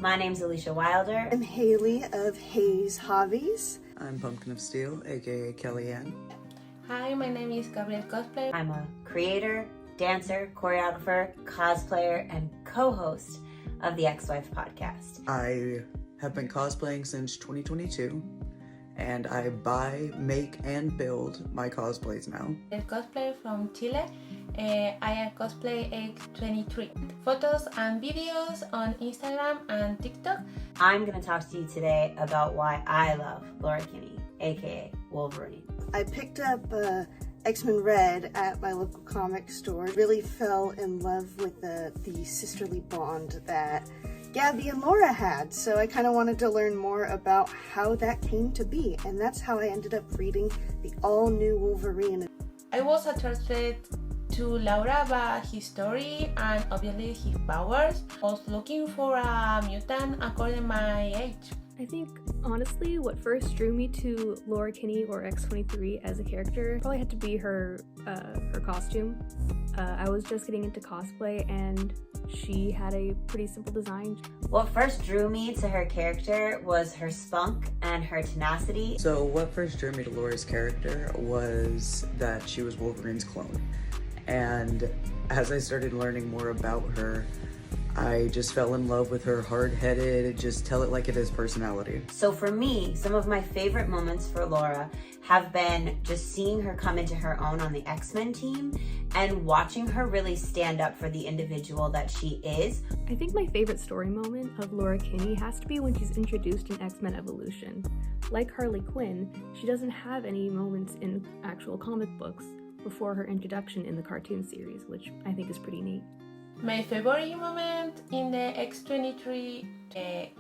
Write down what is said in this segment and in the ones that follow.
My name's Alicia Wilder. I'm Haley of Hayes Hobbies. I'm Pumpkin of Steel, aka Kellyanne. Hi, my name is Gabriel Cosplayer. I'm a creator, dancer, choreographer, cosplayer, and co-host of the X-23 podcast. I have been cosplaying since 2022, and I buy, make, and build my cosplays now. I'm a cosplayer from Chile. I cosplay X-23. Photos and videos on Instagram and TikTok. I'm going to talk to you today about why I love Laura Kinney, aka Wolverine. I picked up X-Men Red at my local comic store. Really fell in love with the sisterly bond that Gabby and Laura had, so I kind of wanted to learn more about how that came to be, and that's how I ended up reading the all-new Wolverine. I was attracted to Laura by his story and obviously his powers. I was looking for a mutant according to my age. I think, honestly, what first drew me to Laura Kinney or X-23 as a character probably had to be her costume. I was just getting into cosplay and she had a pretty simple design. What first drew me to her character was her spunk and her tenacity. So what first drew me to Laura's character was that she was Wolverine's clone. And as I started learning more about her, I just fell in love with her hard-headed, just tell it like it is personality. So for me, some of my favorite moments for Laura have been just seeing her come into her own on the X-Men team and watching her really stand up for the individual that she is. I think my favorite story moment of Laura Kinney has to be when she's introduced in X-Men Evolution. Like Harley Quinn, she doesn't have any moments in actual comic books before her introduction in the cartoon series, which I think is pretty neat. My favorite moment in the X-23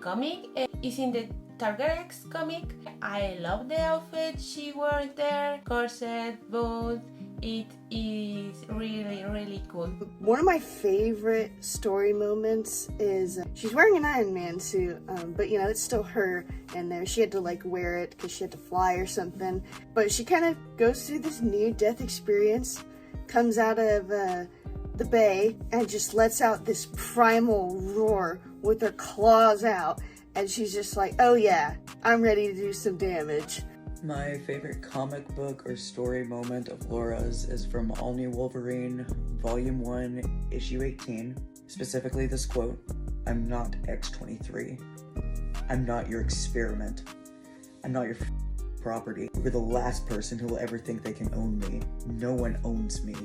comic is in the Target X comic. I love the outfit she wore there, corset, boots. It is really, really cool. One of my favorite story moments is she's wearing an Iron Man suit, but you know, it's still her in there. She had to like wear it because she had to fly or something. But she kind of goes through this near-death experience, comes out of the bay and just lets out this primal roar with her claws out, and she's just like, oh yeah, I'm ready to do some damage. My favorite comic book or story moment of Laura's is from All New Wolverine, Volume 1, Issue 18. Specifically this quote, "I'm not X-23. I'm not your experiment. I'm not your property. You're the last person who will ever think they can own me. No one owns me.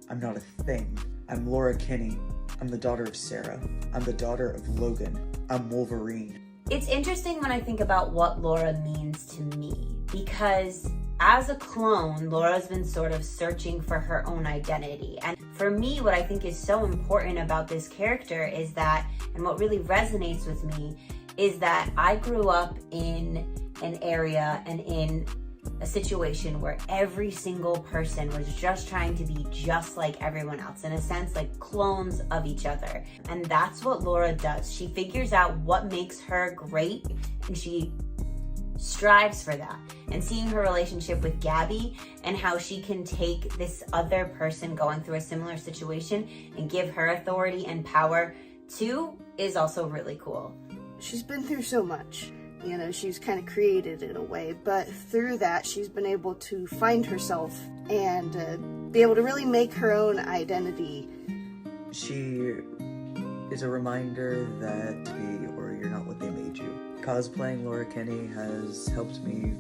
I'm not a thing. I'm Laura Kinney. I'm the daughter of Sarah. I'm the daughter of Logan. I'm Wolverine." It's interesting when I think about what Laura means to me, because as a clone, Laura's been sort of searching for her own identity. And for me, what I think is so important about this character is that, and what really resonates with me, is that I grew up in an area and in a situation where every single person was just trying to be just like everyone else, in a sense, like clones of each other. And that's what Laura does. She figures out what makes her great and she strives for that. And seeing her relationship with Gabby and how she can take this other person going through a similar situation and give her authority and power too is also really cool. She's been through so much. You know, she's kind of created in a way, but through that, she's been able to find herself and be able to really make her own identity. She is a reminder that be or you're not what they made you. Cosplaying Laura Kinney has helped me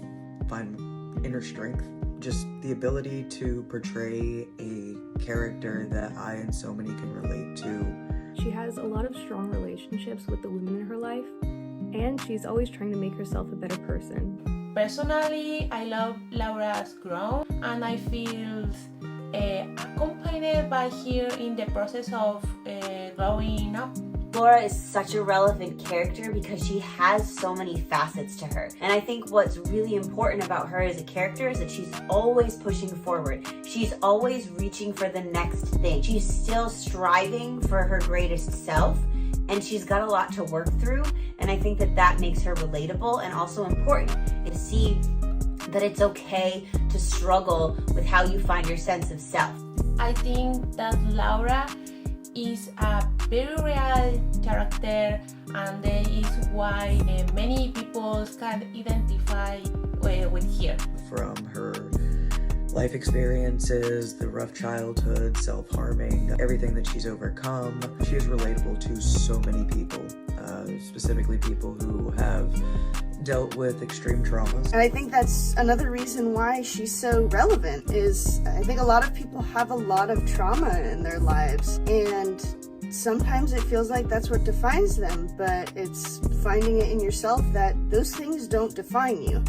find inner strength. Just the ability to portray a character that I and so many can relate to. She has a lot of strong relationships with the women in her life, and she's always trying to make herself a better person. Personally, I love Laura's growth, and I feel accompanied by her in the process of growing up. Laura is such a relevant character because she has so many facets to her. And I think what's really important about her as a character is that she's always pushing forward. She's always reaching for the next thing. She's still striving for her greatest self, and she's got a lot to work through. And I think that that makes her relatable and also important to see that it's okay to struggle with how you find your sense of self. I think that Laura is a very real character, and that is why many people can identify with her. From her life experiences, the rough childhood, self-harming, everything that she's overcome, she is relatable to so many people, specifically people who have dealt with extreme traumas. And I think that's another reason why she's so relevant is I think a lot of people have a lot of trauma in their lives, and sometimes it feels like that's what defines them, but it's finding it in yourself that those things don't define you.